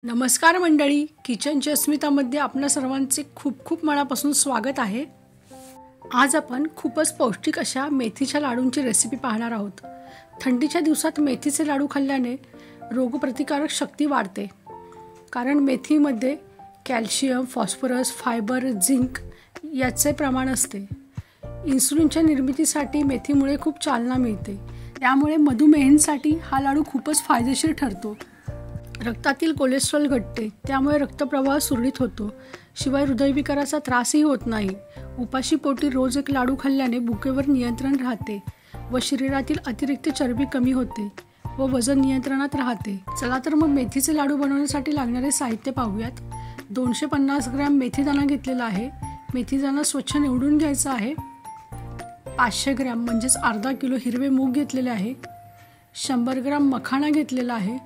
नमस्कार मंडळी, किचनच्या अस्मितामध्ये आपल्या सर्वांचे खूप खूप मनापासून स्वागत आहे। आज आपण खूपच पौष्टिक अशा मेथीच्या लाडूंची रेसिपी पाहणार आहोत। थंडीच्या दिवसात मेथीचे लाडू खाल्ल्याने रोगप्रतिकारक शक्ती वाढते, कारण मेथीमध्ये कॅल्शियम, फॉस्फरस, फायबर, झिंक याचे प्रमाण असते। इन्सुलिनच्या निर्मितीसाठी मेथीमुळे खूप चालना मिळते, त्यामुळे मधुमेहींसाठी हा लाडू खूपच फायदेशीर ठरतो। रक्तातील कोलेस्ट्रॉल घटते, त्यामुळे रक्तप्रवाह सुरळीत होतो। शिवाय हृदयविकाराचा त्रासही होत नाही। उपाशी पोटी रोज एक लाडू खाल्ल्याने भुकेवर नियंत्रण राहते व शरीरातील अतिरिक्त चरबी कमी होते व वजन नियंत्रणात राहते। चला तर मग मेथीचे लाडू बनवण्यासाठी लागणारे साहित्य पाहूयात। 250 ग्रॅम मेथीदाणा घेतलेला आहे। मेथीदाणा स्वच्छ निवडून घ्यायचा आहे। 500 ग्रॅम म्हणजेच अर्धा किलो हिरवे मूग घेतलेले आहे। 100 ग्रॅम मखाना घेतलेला आहे।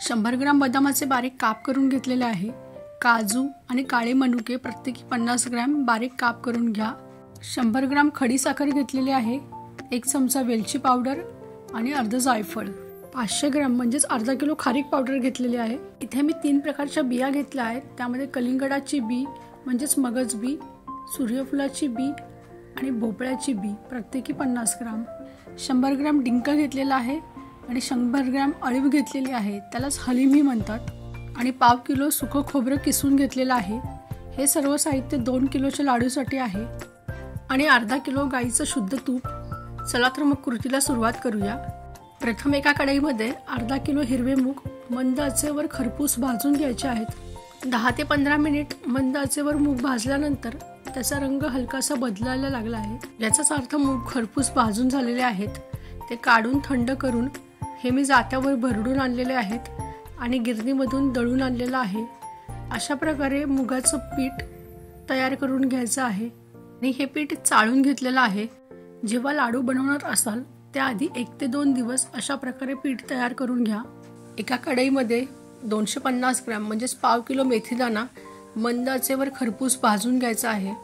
100 ग्रॅम बदामाचे बारीक काप करून घेतलेले आहे। काजू आणि काळे मनुके प्रत्येकी 50 ग्रॅम बारीक काप करून घ्या। 100 ग्रॅम खडी साखर घेतलेली आहे। 1 चमचा वेलची पावडर आणि अर्धा जायफळ। 500 ग्रॅम म्हणजेच अर्धा किलो खारीक पावडर घेतलेली आहे। इथे मी 3 प्रकारच्या बिया घेतल्या आहेत, त्यामध्ये कलिंगडाची बी म्हणजेच मगज बी, सूर्यफुलाची बी आणि भोपळ्याची बी प्रत्येकी 50 ग्रॅम। 100 ग्रॅम डिंक घेतलेला आहे आणि 100 ग्रॅम अळीव घेतलेली आहे, त्यालाच हलीमही म्हणतात। आणि पाव किलो सुकं खोबरं किसून घेतलेलं आहे। हे सर्व साहित्य 2 किलोच्या लाडूसाठी आहे आणि अर्धा किलो गाईचं शुद्ध तूप। चला तर मग कृतीला सुरुवात करूया। प्रथम एका कढईमध्ये अर्धा किलो हिरवे मूग मंद आचेवर खरपूस भाजून घ्यायचे आहेत। 10 ते 15 मिनिट मंद आचेवर मूग भाजल्यानंतर त्याचा रंग हलकासा बदलायला लागला आहे, याचाच अर्थ मूग खरपूस भाजून झालेले आहेत। ते काढून थंड करून हे मी जात्यावर भरडून आणलेले आहेत आणि गिरणीमधून दळून आणलेलं आहे। अशा प्रकारे मुगाचं पीठ तयार करून घ्यायचं आहे आणि हे पीठ चाळून घेतलेलं आहे। जेव्हा लाडू बनवणार असाल त्याआधी 1 ते 2 दिवस अशा प्रकारे पीठ तयार करून घ्या। एका कढईमध्ये 250 ग्रॅम म्हणजेच पाव किलो मेथीदाणा मंद आचेवर खरपूस भाजून घ्यायचा आहे।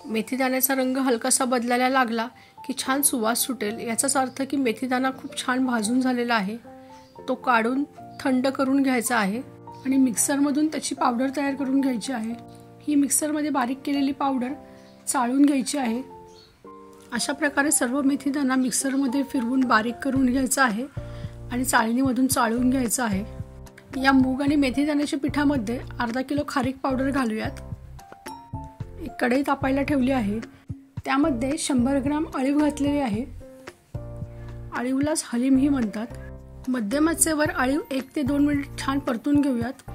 मेथीदाण्याचा रंग हलकासा बदलायला लागला की छान सुवास सुटेल, याचाच अर्थ की मेथीदाणा खूप छान भाजून झालेला आहे। तो काढून थंड करून घ्यायचा आहे आणि मिक्सरमधून त्याची पावडर तयार करून घ्यायची आहे। ही मिक्सरमध्ये बारीक केलेली पावडर चाळून घ्यायची आहे। अशा प्रकारे सर्व मेथीदाणा मिक्सरमध्ये फिरवून बारीक करून घ्यायचा आहे आणि चाळणीमधून चाळून घ्यायचं आहे। या मूग आणि मेथीदाण्याच्या पिठामध्ये अर्धा किलो खारीक पावडर घालूयात। एक कढई तापायला ठेवली आहे, त्यामध्ये 100 ग्रॅम अळीव घातलेली आहे। अळीवलाच हलीमही म्हणतात। मध्यम आचेवर अळीव 1 ते 2 मिनिट छान परतून घेऊयात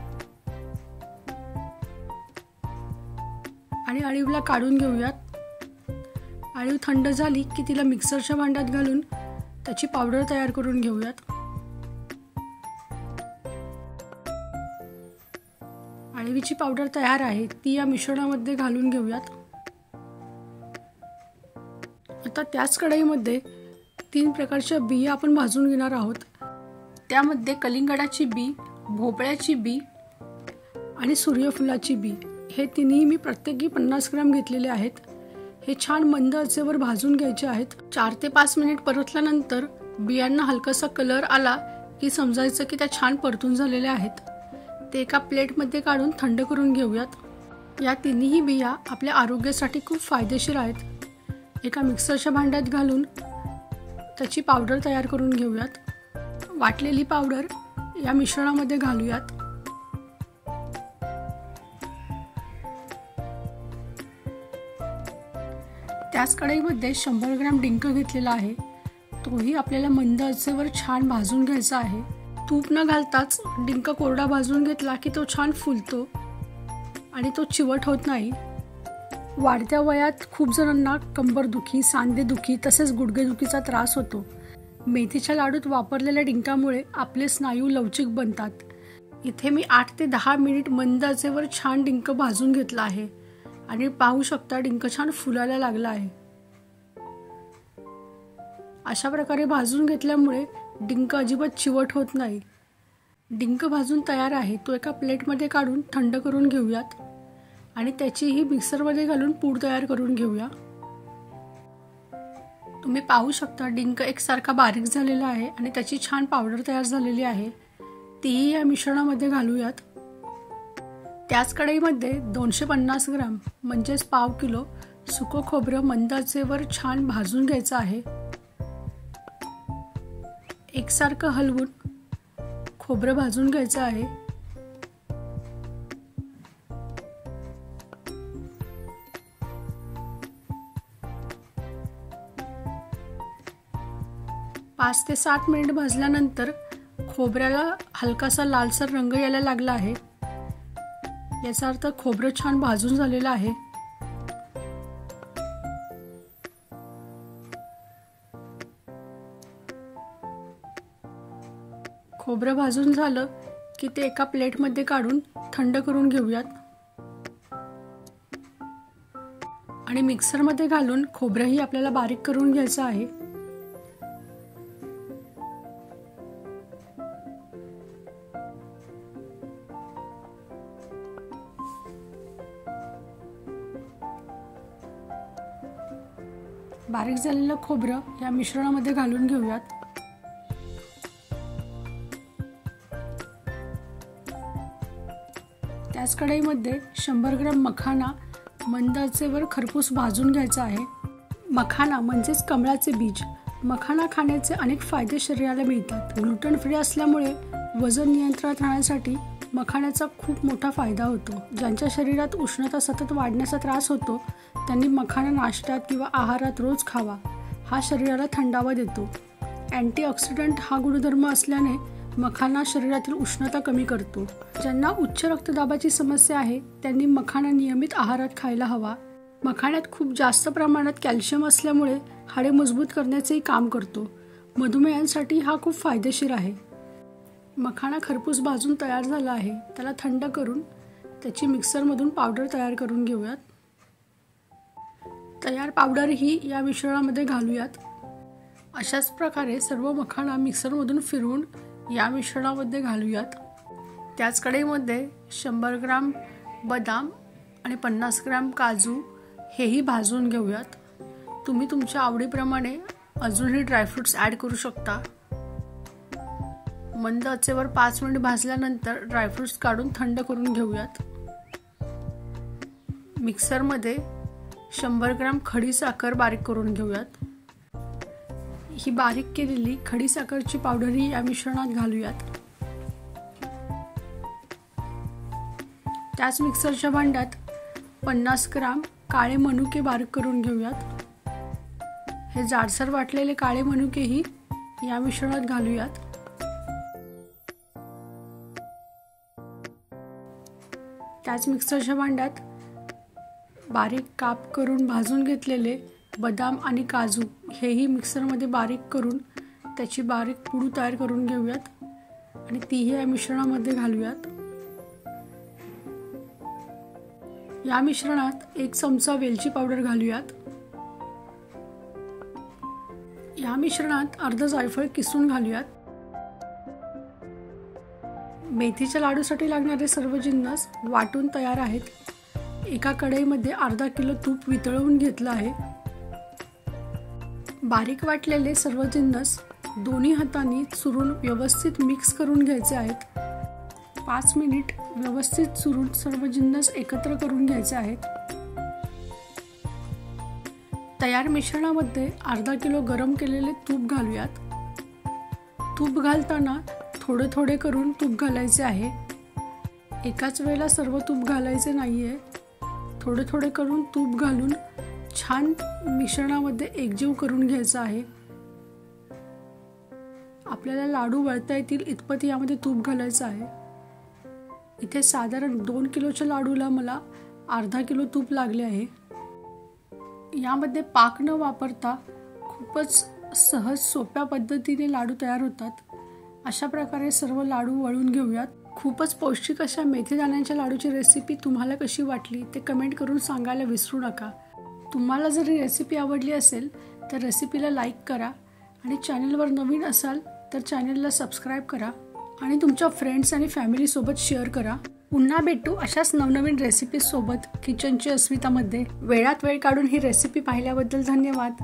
आणि अळीवला काढून घेऊयात। अळीव थंड झाली की तिला मिक्सरच्या भांड्यात घालून त्याची पावडर तयार करून घेऊयात। अळीवीची पावडर तयार आहे, ती या मिश्रणामध्ये घालून घेऊयात। आता त्याच कढईमध्ये 3 प्रकारच्या बिया आपण भाजून घेणार आहोत। त्यामध्ये कलिंगडाची बी, भोपळ्याची बी आणि सूर्यफुलाची बी हे तिन्ही मी प्रत्येकी 50 ग्रॅम घेतलेले आहेत। हे छान मंद आचेवर भाजून घ्यायचे आहेत। 4 ते 5 मिनिट परतल्यानंतर बियांना हलकासा कलर आला की समजायचं की त्या छान परतून झालेल्या आहेत। ते एका प्लेटमध्ये काढून थंड करून घेऊयात। या तिन्ही बिया आपल्या आरोग्यासाठी खूप फायदेशीर आहेत। एका मिक्सरच्या भांड्यात घालून त्याची पावडर तयार करून घेऊयात। वाटलेली पावडर या मिश्रणामध्ये घालूयात। त्याच कढईमध्ये 100 ग्रॅम डिंक घेतलेला आहे, तोही आपल्याला मंद आचेवर छान भाजून घ्यायचा आहे। तूप न घालताच डिंक कोरडा भाजून घेतला की तो छान फुलतो आणि तो चिवट होत नाही। वाढत्या वयात खूप जणांना कंबरदुखी, सांधेदुखी तसेच गुडघेदुखीचा त्रास होतो। मेथीच्या लाडूत वापरलेल्या डिंकामुळे आपले स्नायू लवचिक बनतात। इथे मी 8 ते 10 मिनिट मंद आचेवर छान डिंक भाजून घेतला आहे आणि पाहू शकता डिंक छान फुलायला लागला आहे। अशा प्रकारे भाजून घेतल्यामुळे डिंक अजिबात चिवट होत नाही। डिंक भाजून तयार आहे, तो एका प्लेटमध्ये काढून थंड करून घेऊयात आणि त्याचीही मिक्सरमध्ये घालून पूड तयार करून घेऊया। तुम्ही पाहू शकता डिंक एकसारखा बारीक झालेला आहे आणि त्याची छान पावडर तयार झालेली आहे। तीही या मिश्रणामध्ये घालूयात. त्याच कढईमध्ये 250 ग्राम म्हणजेच पाव किलो सुकं खोबरं मंद आचेवर छान भाजून घ्यायचं आहे. एकसारखं हलवून खोबरं भाजून घ्यायचं आहे. पाच ते 7 मिनिट भाजल्यानंतर खोबऱ्याला हलकासा लालसर रंग यायला लागला आहे. याचा अर्थ खोबरं छान भाजून झालेलं आहे. खोबरं भाजून झालं की ते एका प्लेटमध्ये काढून थंड करून घेऊयात आणि मिक्सरमध्ये घालून खोबरंही आपल्याला बारीक करून घ्यायचं आहे. बारीक झालेलं खोबरं या मिश्रणामध्ये घालून घेऊयात. त्याच कढईमध्ये 100 ग्राम मखाना मंद आचेवर खरपूस भाजून घ्यायचा आहे. मखाना म्हणजेच कमळाचे बीज. मखाना खाण्याचे अनेक फायदे शरीराला मिळतात. ग्लुटन फ्री असल्यामुळे वजन नियंत्रणात राहण्यासाठी मखाण्याचा खूप मोठा फायदा होतो. ज्यांच्या शरीरात उष्णता सतत वाढण्याचा त्रास होतो त्यांनी मखाना नाश्त्यात किंवा आहारात रोज खावा. हा शरीराला थंडावा देतो. अँटीऑक्सिडंट हा गुणधर्म असल्याने मखाना शरीरातील उष्णता कमी करतो. ज्यांना उच्च रक्तदाबाची समस्या आहे त्यांनी मखाना नियमित आहारात खायला हवा. मखाण्यात खूप जास्त प्रमाणात कॅल्शियम असल्यामुळे हाडे मजबूत करण्याचेही काम करतो. मधुमेहांसाठी हा खूप फायदेशीर आहे. मखाना खरपूस भाजून तयार झाला आहे. त्याला थंड करून त्याची मिक्सरमधून पावडर तयार करून घेऊयात. तयार पावडर ही या मिश्रणामध्ये घालूयात. अशाच प्रकारे सर्व मखाना मिक्सरमधून फिरवून या मिश्रणामध्ये घालूयात. त्याच कढईमध्ये 100 ग्राम बदाम आणि 50 ग्राम काजू हेही भाजून घेऊयात. तुम्ही तुमच्या आवडीप्रमाणे अजूनही ड्रायफ्रूट्स ॲड करू शकता. मंद आचेवर 5 मिनिट भाजल्यानंतर ड्रायफ्रूट्स काढून थंड करून घेऊयात. मिक्सरमध्ये 100 ग्राम खडी साखर बारीक करून घेऊयात. ही बारीक केलेली खडी साखरची पावडरही या मिश्रणात घालूयात. त्याच मिक्सरच्या भांड्यात 50 ग्राम काळे मनुके बारीक करून घेऊयात. हे जाडसर वाटलेले काळे मनुकेही या मिश्रणात घालूयात. त्याच मिक्सरच्या भांड्यात बारीक काप करून भाजून घेतलेले बदाम आणि काजू हेही मिक्सरमध्ये बारीक करून त्याची बारीक पुड तयार करून घेऊयात आणि तीही या मिश्रणामध्ये घालूयात. या मिश्रणात 1 चमचा वेलची पावडर घालूयात. या मिश्रणात अर्ध जायफळ किसून घालूयात. मेथीच्या लाडूसाठी लागणारे सर्व जिन्नस वाटून तयार आहेत. एका कढईमध्ये अर्धा किलो तूप वितळवून घेतलं आहे. बारीक वाटलेले सर्व जिन्नस दोन्ही हातांनी चुरून व्यवस्थित मिक्स करून घ्यायचे आहेत. 5 मिनिट व्यवस्थित चुरून सर्व जिन्नस एकत्र करून घ्यायचे आहेत. तयार मिश्रणामध्ये अर्धा किलो गरम केलेले तूप घालूयात. तूप घालताना थोडे थोडे करून तूप घालायचे आहे. एकाच वेळेला सर्व तूप घालायचे नाहीये. थोडे थोडे करून तूप घालून छान मिश्रणामध्ये एकजीव करून घ्यायचं आहे. आपल्याला लाडू वळता येतील इतपत यामध्ये तूप घालायचं आहे. इथे साधारण 2 किलोच्या लाडूला मला अर्धा किलो तूप लागले आहे. यामध्ये पाक न वापरता खूपच सहज सोप्या पद्धतीने लाडू तयार होतात. अशा प्रकारे सर्व लाडू वळून घेऊयात. खूपच पौष्टिक अशा मेथी दाण्यांच्या लाडूची रेसिपी तुम्हाला कशी वाटली ते कमेंट करून सांगायला विसरू नका. तुम्हाला जर ही रेसिपी आवडली असेल तर रेसिपीला लाईक करा आणि चॅनलवर नवीन असाल तर चॅनलला सबस्क्राईब करा आणि तुमच्या फ्रेंड्स आणि फॅमिलीसोबत शेअर करा. पुन्हा भेटू अशाच नवनवीन रेसिपीज सोबत किचनची अस्मितामध्ये. वेळात वेळ काढून ही रेसिपी पाहिल्याबद्दल धन्यवाद.